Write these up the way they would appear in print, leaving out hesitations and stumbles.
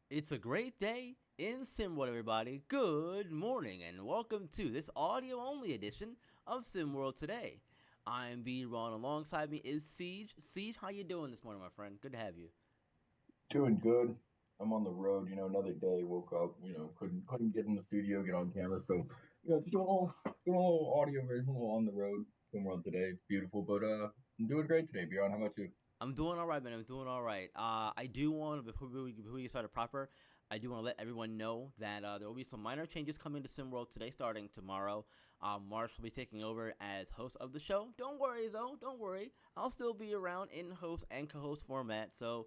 It's a great day in SimWorld, everybody. Good morning, and welcome to this audio-only edition of SimWorld Today. I'm B-Ron. Alongside me is Siege. Siege, how you doing this morning, my friend? Good to have you. Doing good. I'm on the road, another day, woke up, couldn't get in the studio, get on camera. So, just doing a little audio version, a little on the road. Doing well today. It's beautiful, but I'm doing great today, Bjorn. How about you? I'm doing all right, man. I'm doing all right. I do want before we get started proper, I do want to let everyone know that there will be some minor changes coming to SimWorld today, starting tomorrow. Marsh will be taking over as host of the show. Don't worry though, don't worry. I'll still be around in host and co-host format, so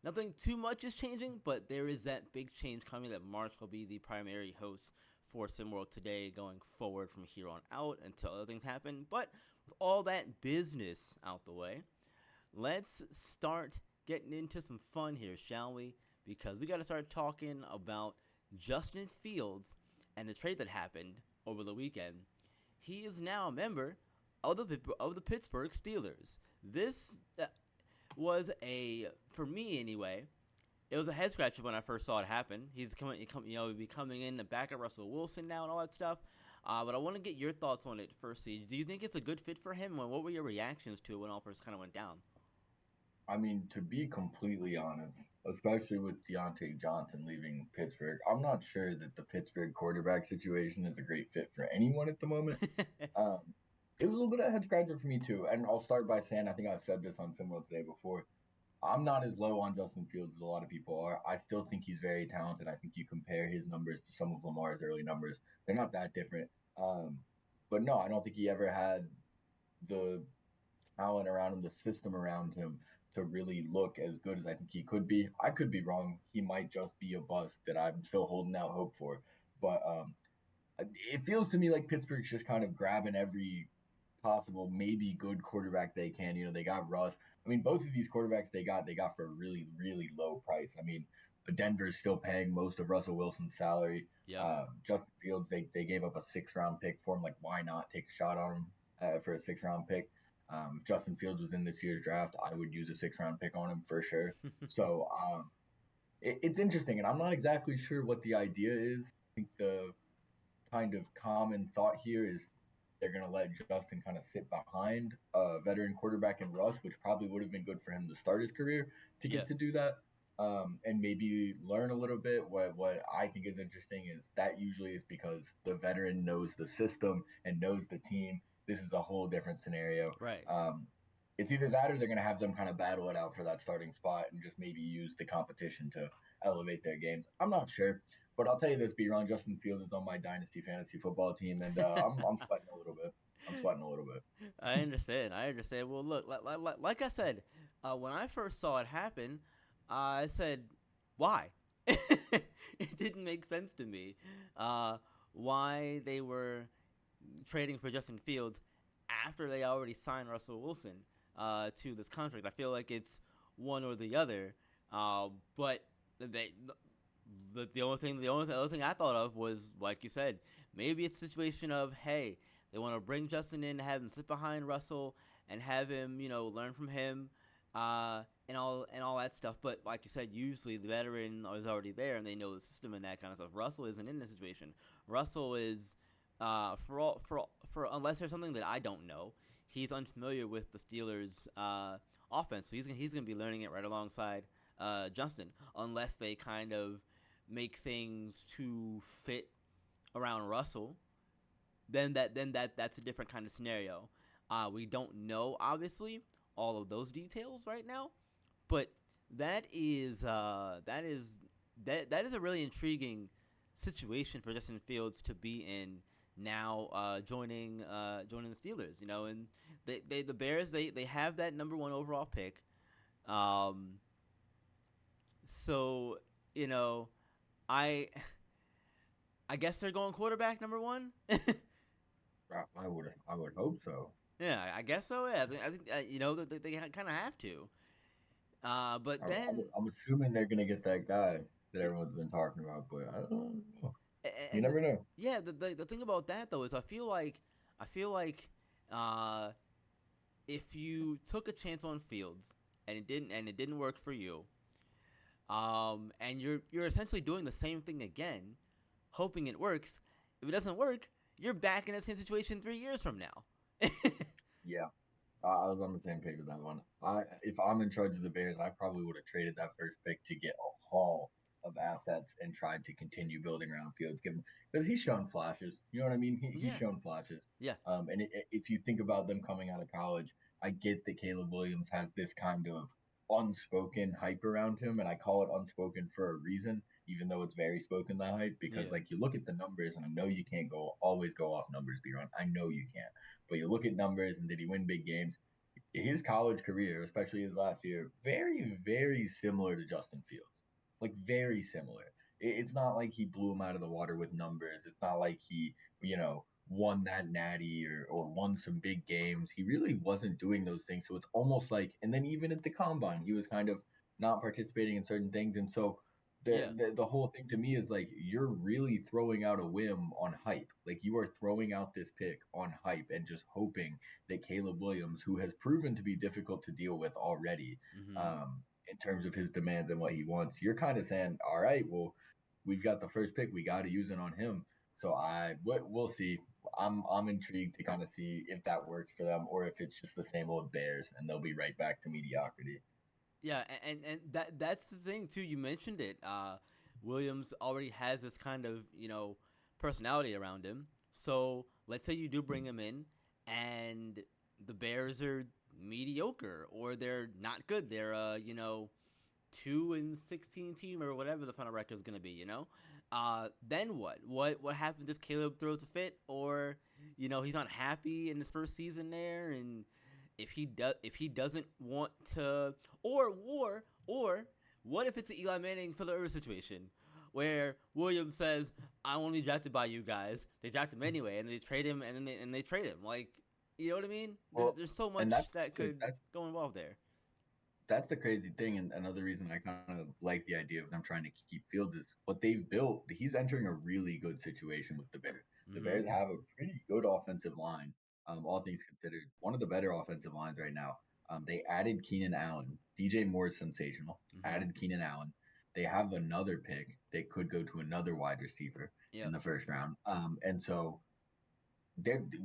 nothing too much is changing. But there is that big change coming that Marsh will be the primary host for SimWorld today, going forward from here on out until other things happen. But with all that business out the way, let's start getting into some fun here, shall we? Because we got to start talking about Justin Fields and the trade that happened over the weekend. He is now a member of the Pittsburgh Steelers. This was for me anyway. It was a head scratcher when I first saw it happen. He'll be coming in the back of Russell Wilson now and all that stuff. But I want to get your thoughts on it first, Siege. Do you think it's a good fit for him? And what were your reactions to it when all first kind of went down? I mean, to be completely honest, especially with Deontay Johnson leaving Pittsburgh, I'm not sure that the Pittsburgh quarterback situation is a great fit for anyone at the moment. Um, it was a little bit of a head scratcher for me too, and I'll start by saying I think I've said this on SimWorld today before. I'm not as low on Justin Fields as a lot of people are. I still think he's very talented. I think you compare his numbers to some of Lamar's early numbers; they're not that different. But no, I don't think he ever had the talent around him, the system around him to really look as good as I think he could be. I could be wrong. He might just be a bust that I'm still holding out hope for. But it feels to me like Pittsburgh's just kind of grabbing every possible, maybe good quarterback they can. They got Russ. I mean, both of these quarterbacks they got for a really, really low price. I mean, Denver's still paying most of Russell Wilson's salary. Yep. Justin Fields, they gave up a 6 round pick for him. Like, why not take a shot on him for a 6 round pick? If Justin Fields was in this year's draft, I would use a 6 round pick on him for sure. So it's interesting, and I'm not exactly sure what the idea is. I think the kind of common thought here is they're going to let Justin kind of sit behind a veteran quarterback in Russ, which probably would have been good for him to start his career to get Yep. to do that. And maybe learn a little bit. What I think is interesting is that usually is because the veteran knows the system and knows the team. This is a whole different scenario. Right. It's either that or they're going to have them kind of battle it out for that starting spot and just maybe use the competition to elevate their games. I'm not sure. But I'll tell you this, B-Ron, Justin Fields is on my dynasty fantasy football team, and I'm sweating a little bit. I'm sweating a little bit. I understand. I understand. Well, look, like I said, when I first saw it happen, I said, "Why?" It didn't make sense to me. Why they were trading for Justin Fields after they already signed Russell Wilson to this contract. I feel like it's one or the other. But they the other thing I thought of was, like you said, maybe it's a situation of, hey, they want to bring Justin in, have him sit behind Russell, and have him, learn from him, and all that stuff. But like you said, usually the veteran is already there, and they know the system and that kind of stuff. Russell isn't in this situation. Russell is, for unless there's something that I don't know, he's unfamiliar with the Steelers' offense, so he's gonna be learning it right alongside Justin, unless they kind of make things to fit around Russell. That's a different kind of scenario. We don't know, obviously, all of those details right now, but that is a really intriguing situation for Justin Fields to be in now, joining the Steelers. And the Bears, they have that number one overall pick. Um, so you know, I I guess they're going quarterback number one. I would hope so. Yeah, I guess so. Yeah, I think that they kind of have to. But then, I'm assuming they're gonna get that guy that everyone's been talking about, but I don't know. You and never know. yeah, the thing about that though is I feel like uh, if you took a chance on Fields and it didn't work for you, And you're essentially doing the same thing again, hoping it works. If it doesn't work, you're back in the same situation 3 years from now. Yeah, I was on the same page with that one. If I'm in charge of the Bears, I probably would have traded that first pick to get a haul of assets and tried to continue building around Fields, given because he's shown flashes. You know what I mean? He's Yeah, shown flashes. yeah, If you think about them coming out of college, I get that Caleb Williams has this kind of unspoken hype around him, and I call it unspoken for a reason, even though it's very spoken that hype. Because yeah, like you look at the numbers, and I know you can't always go off numbers, B-Run. I know you can't, but you look at numbers, and did he win big games? His college career, especially his last year, very, very similar to Justin Fields. Like very similar. It's not like he blew him out of the water with numbers. It's not like he, won that natty or won some big games. He really wasn't doing those things. So it's almost like, and then even at the combine, he was kind of not participating in certain things. And so the, yeah. the the whole thing to me is like you're really throwing out a whim on hype. Like you are throwing out this pick on hype and just hoping that Caleb Williams, who has proven to be difficult to deal with already, Mm-hmm. in terms of his demands and what he wants, you're kind of saying, all right, well, we've got the first pick, we got to use it on him. So we'll see. I'm intrigued to kind of see if that works for them or if it's just the same old Bears and they'll be right back to mediocrity. Yeah, and that's the thing too. You mentioned it. Williams already has this kind of personality around him. So let's say you do bring him in, and the Bears are mediocre or they're not good. They're 2-16 team or whatever the final record is gonna be. Then what? What happens if Caleb throws a fit or he's not happy in his first season there and if he doesn't want to or what if it's an Eli Manning for the Irv situation where Williams says I want to be drafted by you guys. They draft him anyway and they trade him and they trade him like you know what I mean? Well, There's so much and that's that so could go involved there. that's the crazy thing, and another reason I kind of like the idea of them trying to keep Fields is what they've built. He's entering a really good situation with the Bears. The Mm-hmm. Bears have a pretty good offensive line, all things considered. One of the better offensive lines right now. They added Keenan Allen. DJ Moore is sensational. Mm-hmm. Added Keenan Allen. They have another pick. They could go to another wide receiver in Yep. the first round. And so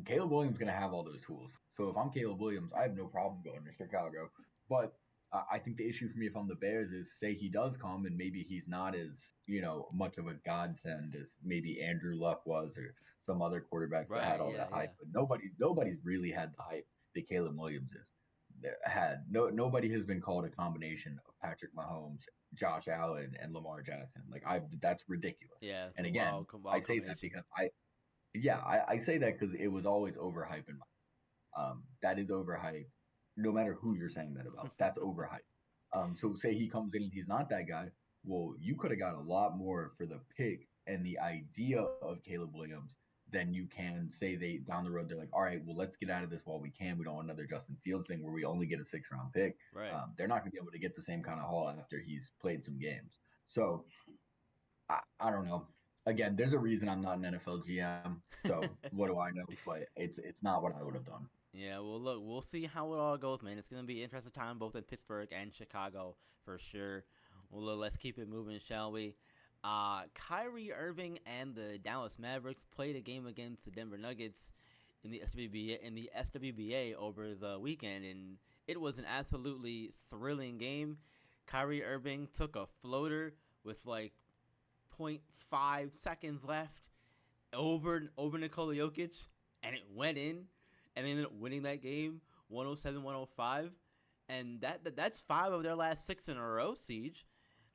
Caleb Williams going to have all those tools. So if I'm Caleb Williams, I have no problem going to Chicago. But I think the issue for me if I'm the Bears is say he does come and maybe he's not as much of a godsend as maybe Andrew Luck was or some other quarterbacks that had Right. all Yeah. that Yeah. hype. But nobody's really had the hype that Caleb Williams is had. Nobody has been called a combination of Patrick Mahomes, Josh Allen, and Lamar Jackson. Like I that's ridiculous. Yeah. It's And a again, I wild say that combination. because I say that because it was always overhyped in my that is overhyped. No matter who you're saying that about, that's overhyped. So say he comes in and he's not that guy. Well, you could have got a lot more for the pick and the idea of Caleb Williams than you can say they down the road. They're like, all right, well, let's get out of this while we can. We don't want another Justin Fields thing where we only get a 6 round pick. Right. They're not going to be able to get the same kind of haul after he's played some games. So I don't know. Again, there's a reason I'm not an NFL GM. So what do I know? But it's not what I would have done. Yeah, well, look, we'll see how it all goes, man. It's gonna be an interesting time both in Pittsburgh and Chicago for sure. Well, let's keep it moving, shall we? Kyrie Irving and the Dallas Mavericks played a game against the Denver Nuggets in the SWBA over the weekend, and it was an absolutely thrilling game. Kyrie Irving took a floater with like point 0.5 seconds left over Nikola Jokic, and it went in, and they ended up winning that game 107-105, and that's 5 of their last 6 in a row. Siege.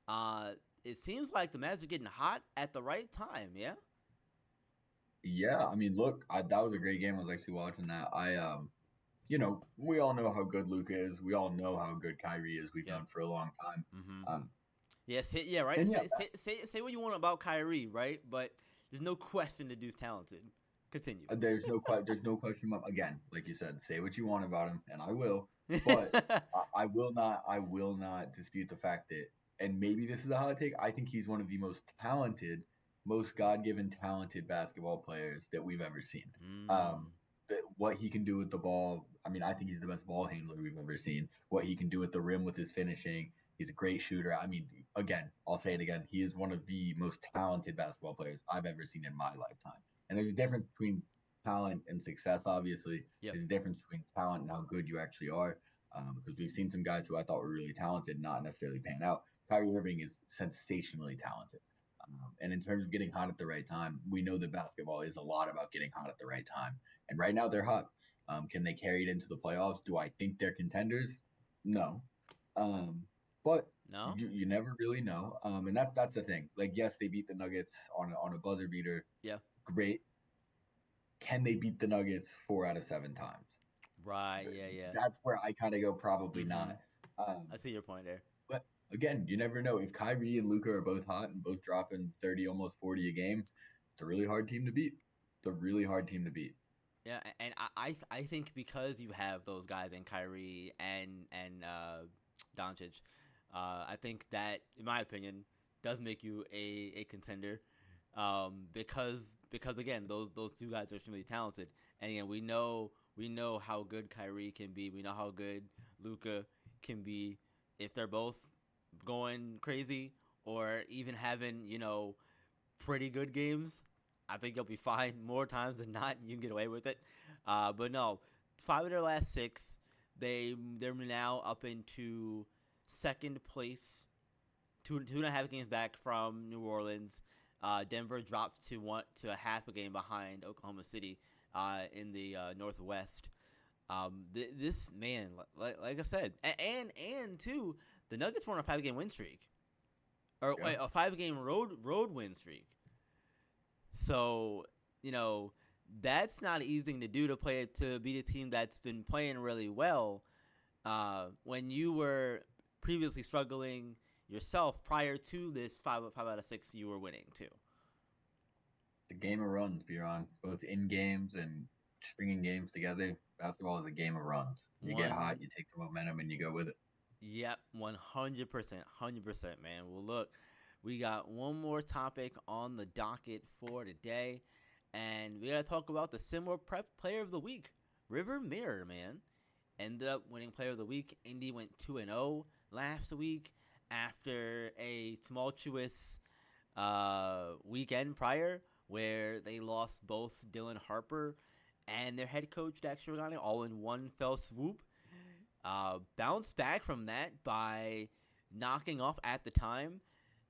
Uh, it seems like the Mavs are getting hot at the right time. Yeah. Yeah, I mean, look, that was a great game. I was actually watching that. We all know how good Luke is. We all know how good Kyrie is. We've Yep. known for a long time. Mm-hmm. Um, Yeah. Yeah. Right. and yeah, Say what you want about Kyrie, right? But there's no question the dude's talented. Continue. there's no question about again, like you said, say what you want about him, and I will. But I will not dispute the fact that, and maybe this is a hot take. I think he's one of the most talented, most God given talented basketball players that we've ever seen. mm. What he can do with the ball. I mean, I think he's the best ball handler we've ever seen. What he can do at the rim with his finishing, He's a great shooter. I mean, again, I'll say it again. He is one of the most talented basketball players I've ever seen in my lifetime. And there's a difference between talent and success, obviously. Yep. There's a difference between talent and how good you actually are. Because we've seen some guys who I thought were really talented not necessarily pan out. Kyrie Irving is sensationally talented. And in terms of getting hot at the right time, we know that basketball is a lot about getting hot at the right time. And right now they're hot. Can they carry it into the playoffs? Do I think they're contenders? No. Um, but No. you never really know. And that's the thing. Like, yes, they beat the Nuggets on a buzzer beater. Yeah. Great. Can they beat the Nuggets 4 out of 7 times? Right. Yeah. Yeah. That's where I kind of go. Probably Mm-hmm. not. Um, I see your point there. but again, you never know. If Kyrie and Luka are both hot and both dropping 30, almost 40 a game, it's a really hard team to beat. It's a really hard team to beat. Yeah, and I think because you have those guys in Kyrie and Doncic, I think that, in my opinion, does make you a contender. Because again, those two guys are extremely talented, and again, we know how good Kyrie can be. We know how good Luca can be if they're both going crazy or even having pretty good games. I think you'll be fine more times than not. You can get away with it. But no, 5 of their last 6, they're now up into second place, 2.5 games back from New Orleans. Denver dropped to a half a game behind Oklahoma City in the Northwest. This man, like I said, and too, the Nuggets were on a 5 game win streak, or Yeah. wait, a 5 game road win streak. So, that's not an easy thing to do to beat a team that's been playing really well. When you were previously struggling yourself prior to this 5 out of 6, you were winning too. The game of runs, Biron, both in games and stringing games together. Basketball is a game of runs. You get hot, One, you take the momentum, and you go with it. yep, 100%, 100%, man. Well, look, we got one more topic on the docket for today, and we gotta talk about the SimWorld Prep Player of the Week, River Mirror, man. Ended up winning Player of the Week. Indy went 2-0 last week after a tumultuous weekend prior where they lost both Dylan Harper and their head coach Dax Shirogane all in one fell swoop. Bounced back from that by knocking off, at the time,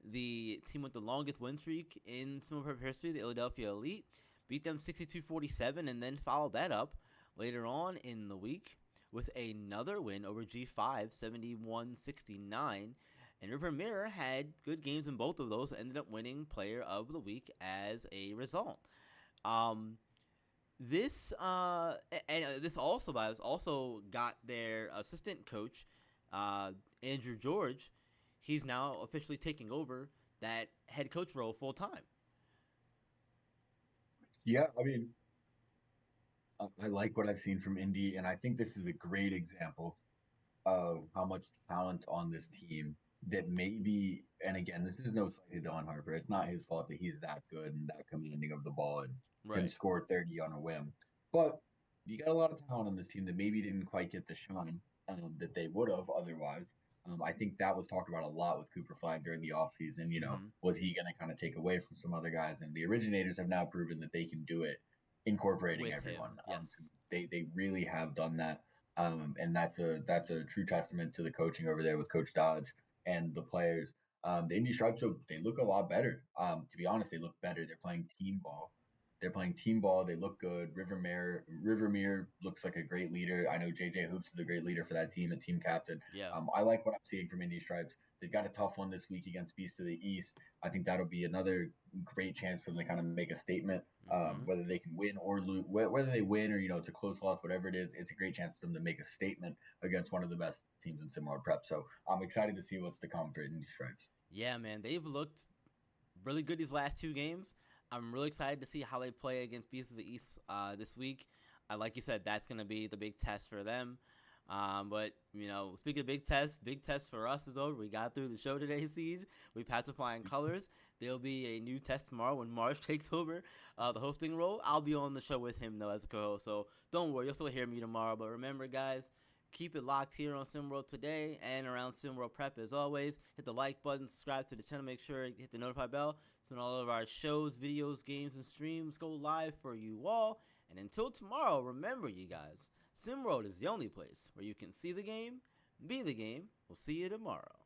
the team with the longest win streak in SimWorld history, the Philadelphia Elite. Beat them 62-47 and then followed that up later on in the week with another win over G5, 71-69. And River Mirror had good games in both of those, ended up winning Player of the Week as a result. This also got their assistant coach, Andrew George. He's now officially taking over that head coach role full time. Yeah, I mean, I like what I've seen from Indy, and I think this is a great example of how much talent on this team that maybe, and again, this is no slight to Don Harper. It's not his fault that he's that good and that commanding of the ball and can Right. score 30 on a whim. But you got a lot of talent on this team that maybe didn't quite get the shine that they would have otherwise. I think that was talked about a lot with Cooper Flag during the offseason. Mm-hmm. Was he going to kind of take away from some other guys? And the originators have now proven that they can do it, incorporating With everyone. him, yes. They really have done that. And that's a true testament to the coaching over there with Coach Dodge and the players. The Indy Stripes, they look a lot better. To be honest, they look better. They're playing team ball. They look good. River Mirror looks like a great leader. I know JJ Hoops is a great leader for that team, a team captain. Yeah. I like what I'm seeing from Indy Stripes. They've got a tough one this week against Beast of the East. I think that'll be another great chance for them to kind of make a statement. Whether they can win or lose, whether they win or it's a close loss, whatever it is, it's a great chance for them to make a SimWorld against one of the best teams in SimWorld Prep. So I'm excited to see what's to come for Indy Stripes. Yeah, man, they've looked really good these last 2 games. I'm really excited to see how they play against Beasts of the East this week. Like you said, that's going to be the big test for them. But, speaking of big test for us is over. We got through the show today, Siege. We passed the flying colors. There'll be a new test tomorrow when Marsh takes over the hosting role. I'll be on the show with him, though, as a co-host. So don't worry, you'll still hear me tomorrow. But remember, guys, Keep it locked here on SimWorld today and around SimWorld Prep as always. Hit the like button, subscribe to the channel, make sure you hit the notify bell so when all of our shows, videos, games, and streams go live for you all. And until tomorrow, remember you guys, SimWorld is the only place where you can see the game, be the game. We'll see you tomorrow.